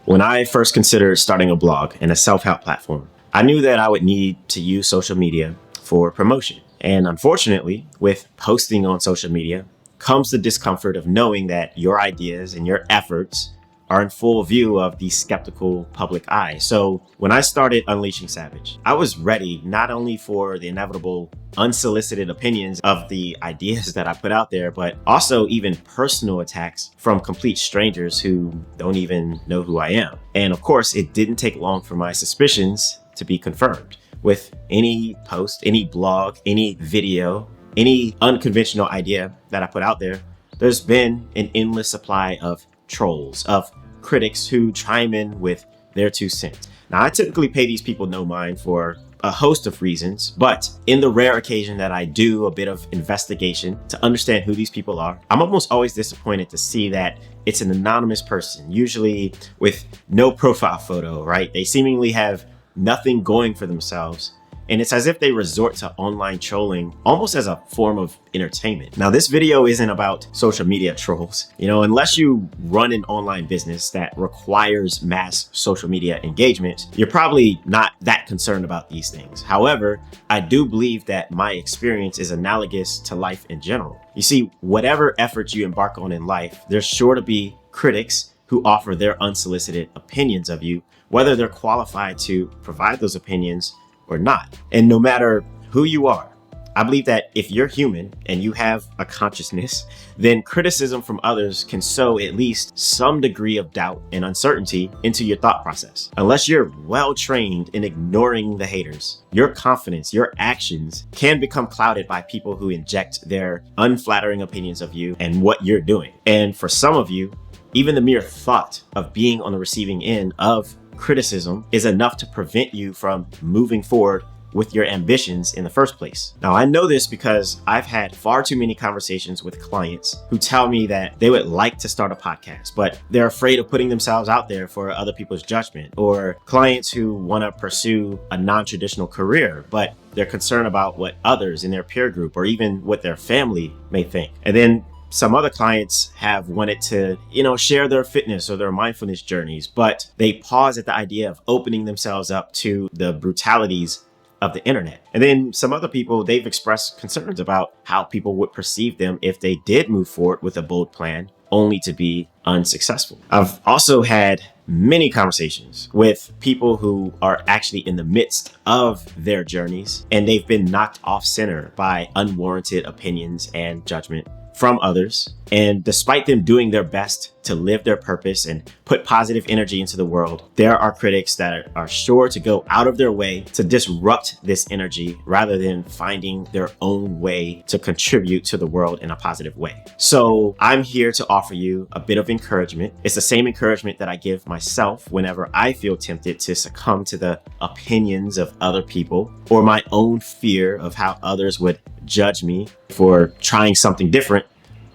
When I first considered starting a blog and a self-help platform, I knew that I would need to use social media for promotion. And unfortunately, with posting on social media comes the discomfort of knowing that your ideas and your efforts are in full view of the skeptical public eye. So when I started Unleashing Savage, I was ready not only for the inevitable unsolicited opinions of the ideas that I put out there, but also even personal attacks from complete strangers who don't even know who I am. And of course, it didn't take long for my suspicions to be confirmed. With any post, any blog, any video, any unconventional idea that I put out there, there's been an endless supply of trolls, of critics who chime in with their 2 cents. Now, I typically pay these people no mind for a host of reasons, but in the rare occasion that I do a bit of investigation to understand who these people are, I'm almost always disappointed to see that it's an anonymous person, usually with no profile photo, right? They seemingly have nothing going for themselves. And it's as if they resort to online trolling almost as a form of entertainment. Now, this video isn't about social media trolls. Unless you run an online business that requires mass social media engagement, you're probably not that concerned about these things. However, I do believe that my experience is analogous to life in general. You see, whatever effort you embark on in life, there's sure to be critics who offer their unsolicited opinions of you, whether they're qualified to provide those opinions or not. And no matter who you are, I believe that if you're human and you have a consciousness, then criticism from others can sow at least some degree of doubt and uncertainty into your thought process. Unless you're well trained in ignoring the haters, your confidence, your actions can become clouded by people who inject their unflattering opinions of you and what you're doing. And for some of you, even the mere thought of being on the receiving end of criticism is enough to prevent you from moving forward with your ambitions in the first place. Now, I know this because I've had far too many conversations with clients who tell me that they would like to start a podcast, but they're afraid of putting themselves out there for other people's judgment, or clients who want to pursue a non-traditional career, but they're concerned about what others in their peer group or even what their family may think. And then some other clients have wanted to, share their fitness or their mindfulness journeys, but they pause at the idea of opening themselves up to the brutalities of the internet. And then some other people, they've expressed concerns about how people would perceive them if they did move forward with a bold plan, only to be unsuccessful. I've also had many conversations with people who are actually in the midst of their journeys, and they've been knocked off center by unwarranted opinions and judgment from others. And despite them doing their best to live their purpose and put positive energy into the world, there are critics that are sure to go out of their way to disrupt this energy rather than finding their own way to contribute to the world in a positive way. So I'm here to offer you a bit of encouragement. It's the same encouragement that I give myself whenever I feel tempted to succumb to the opinions of other people or my own fear of how others would judge me for trying something different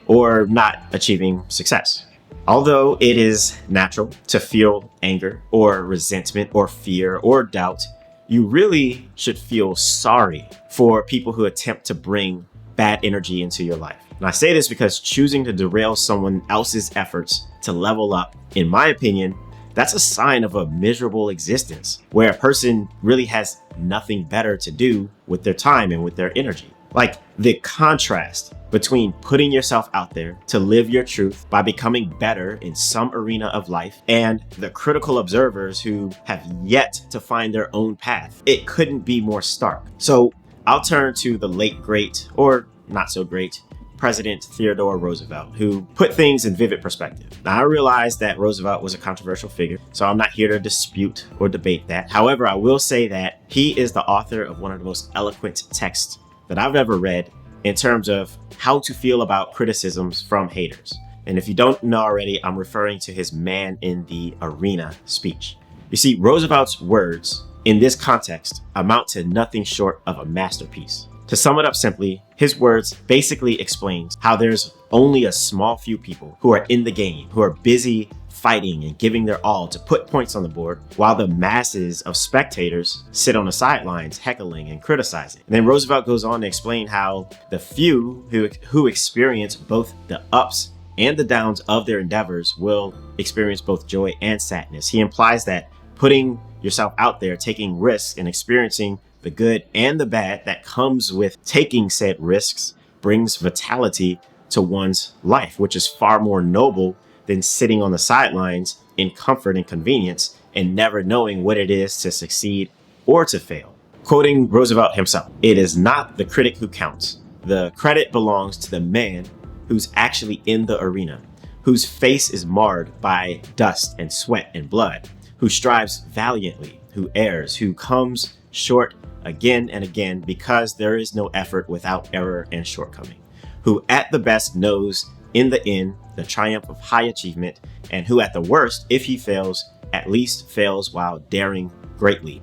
or not achieving success. Although it is natural to feel anger or resentment or fear or doubt, you really should feel sorry for people who attempt to bring bad energy into your life. And I say this because choosing to derail someone else's efforts to level up, in my opinion, that's a sign of a miserable existence where a person really has nothing better to do with their time and with their energy. Like the contrast between putting yourself out there to live your truth by becoming better in some arena of life and the critical observers who have yet to find their own path. It couldn't be more stark. So I'll turn to the late great, or not so great, President Theodore Roosevelt, who put things in vivid perspective. Now, I realize that Roosevelt was a controversial figure, so I'm not here to dispute or debate that. However, I will say that he is the author of one of the most eloquent texts that I've ever read in terms of how to feel about criticisms from haters. And if you don't know already, I'm referring to his Man in the Arena speech. You see, Roosevelt's words in this context amount to nothing short of a masterpiece. To sum it up simply, his words basically explains how there's only a small few people who are in the game, who are busy fighting and giving their all to put points on the board, while the masses of spectators sit on the sidelines heckling and criticizing. And then Roosevelt goes on to explain how the few who experience both the ups and the downs of their endeavors will experience both joy and sadness. He implies that putting yourself out there, taking risks, and experiencing the good and the bad that comes with taking said risks brings vitality to one's life, which is far more noble than sitting on the sidelines in comfort and convenience and never knowing what it is to succeed or to fail. Quoting Roosevelt himself, "It is not the critic who counts. The credit belongs to the man who's actually in the arena, whose face is marred by dust and sweat and blood, who strives valiantly, who errs, who comes short again and again because there is no effort without error and shortcoming, who at the best knows in the end the triumph of high achievement, and who at the worst, if he fails, at least fails while daring greatly,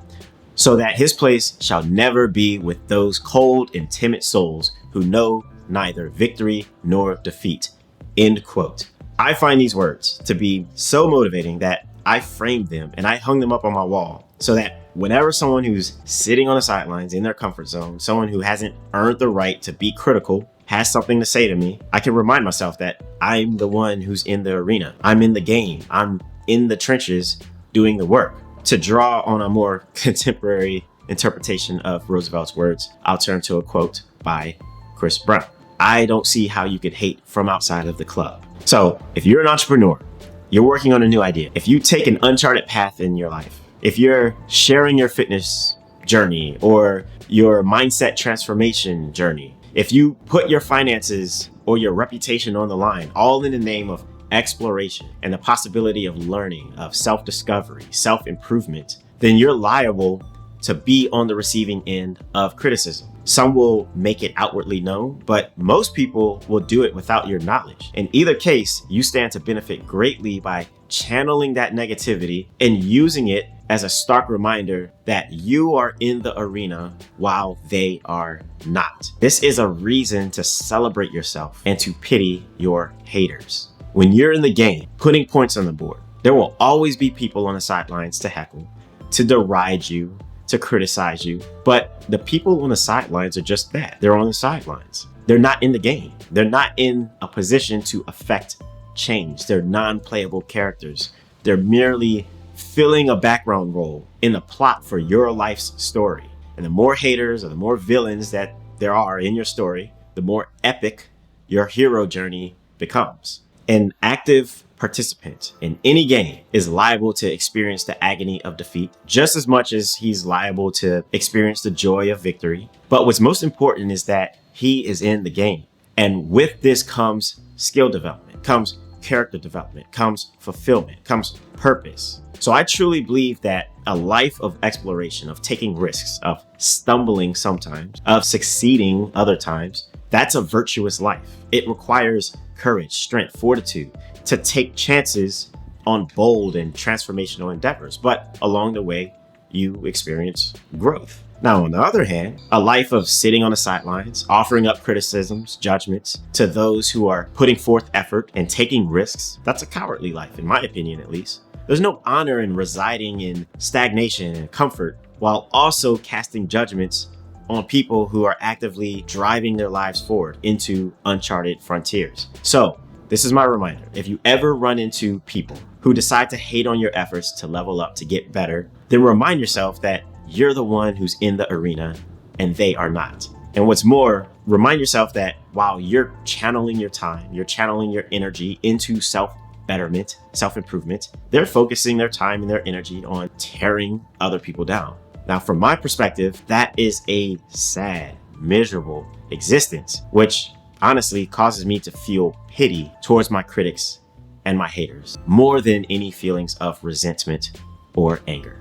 so that his place shall never be with those cold and timid souls who know neither victory nor defeat." End quote. I find these words to be so motivating that I framed them and I hung them up on my wall so that whenever someone who's sitting on the sidelines in their comfort zone, someone who hasn't earned the right to be critical, has something to say to me, I can remind myself that I'm the one who's in the arena. I'm in the game. I'm in the trenches doing the work. To draw on a more contemporary interpretation of Roosevelt's words, I'll turn to a quote by Chris Brown. "I don't see how you could hate from outside of the club." So if you're an entrepreneur, you're working on a new idea, if you take an uncharted path in your life, if you're sharing your fitness journey or your mindset transformation journey, if you put your finances or your reputation on the line, all in the name of exploration and the possibility of learning, of self-discovery, self-improvement, then you're liable to be on the receiving end of criticism. Some will make it outwardly known, but most people will do it without your knowledge. In either case, you stand to benefit greatly by channeling that negativity and using it as a stark reminder that you are in the arena while they are not. This is a reason to celebrate yourself and to pity your haters. When you're in the game, putting points on the board, there will always be people on the sidelines to heckle, to deride you, to criticize you. But the people on the sidelines are just that. They're on the sidelines. They're not in the game. They're not in a position to affect change. They're non-playable characters. They're merely filling a background role in the plot for your life's story. And the more haters or the more villains that there are in your story, the more epic your hero journey becomes. An active participant in any game is liable to experience the agony of defeat just as much as he's liable to experience the joy of victory. But what's most important is that he is in the game. And with this comes skill development, comes character development, comes fulfillment, comes purpose. So I truly believe that a life of exploration, of taking risks, of stumbling sometimes, of succeeding other times, that's a virtuous life. It requires courage, strength, fortitude to take chances on bold and transformational endeavors. But along the way, you experience growth. Now, on the other hand, a life of sitting on the sidelines, offering up criticisms, judgments to those who are putting forth effort and taking risks, that's a cowardly life, in my opinion, at least. There's no honor in residing in stagnation and comfort while also casting judgments on people who are actively driving their lives forward into uncharted frontiers. So this is my reminder. If you ever run into people who decide to hate on your efforts to level up, to get better, then remind yourself that you're the one who's in the arena and they are not. And what's more, remind yourself that while you're channeling your time, you're channeling your energy into self-betterment, self-improvement, they're focusing their time and their energy on tearing other people down. Now, from my perspective, that is a sad, miserable existence, which honestly causes me to feel pity towards my critics and my haters more than any feelings of resentment or anger.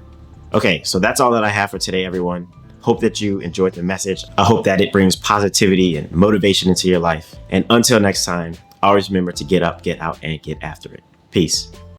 Okay, so that's all that I have for today, everyone. Hope that you enjoyed the message. I hope that it brings positivity and motivation into your life. And until next time, always remember to get up, get out, and get after it. Peace.